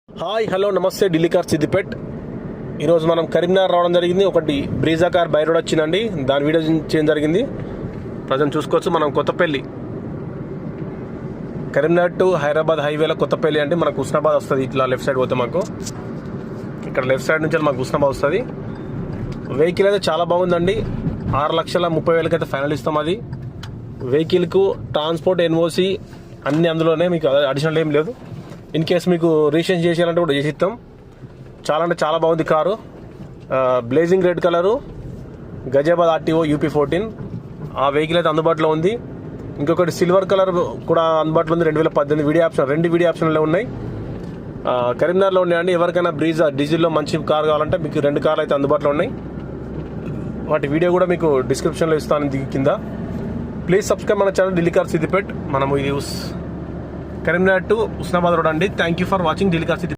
Hi hello నమస్తే Delhi car Siddipet. ఈరోజు మనం కరీంనగర్ రావడం జరిగింది. ఒకటి బ్రీజా కార్ బై రోడ్ వచ్చిందండి, దాని వీడియో చేయడం జరిగింది. ప్రజెంట్ చూసుకోవచ్చు, మనం కొత్తపల్లి కరీంనగర్ టు హైదరాబాద్ హైవేలో కొత్తపల్లి అంటే మనకు హుస్నాబాద్ వస్తుంది. ఇట్లా లెఫ్ట్ సైడ్ పోతే మాకు ఇక్కడ లెఫ్ట్ సైడ్ నుంచి మాకు హుస్నాబాద్ వస్తుంది. వెహికల్ అయితే చాలా బాగుందండి. 6,30,000 అయితే ఫైనల్ ఇస్తాం. అది వెహికల్కు ట్రాన్స్పోర్ట్ ఎన్ఓసి అన్ని అందులోనే, మీకు అడిషనల్ ఏం లేదు. ఇన్ కేస్ మీకు రిజిస్ట్రేషన్ చేసేయాలంటే కూడా చేసి ఇస్తాం. చాలా అంటే చాలా బాగుంది car. Blazing red colour, Ghaziabad RTO UP14 ఆ వెహికల్ అయితే అందుబాటులో ఉంది. ఇంకొకటి సిల్వర్ కలర్ కూడా అందుబాటులో ఉంది. 2018 వీడియో ఆప్షన్, 2 వీడియో ఆప్షన్లో ఉన్నాయి. కరీంనగర్లో ఉన్నాయండి. ఎవరికైనా బ్రీజా డీజిల్లో మంచి కార్ కావాలంటే మీకు 2 కార్లు అయితే అందుబాటులో ఉన్నాయి. వాటి వీడియో కూడా మీకు డిస్క్రిప్షన్లో ఇస్తాను కింద. ప్లీజ్ సబ్స్క్రైబ్ మన ఛానల్ ఢిల్లీ కార్ సిద్దిపేట్. మనము ఇది కరీంనగర్ టు హుస్నాబాద్ రోడ్ అండి. Thank you for watching Delhi car Siddipet.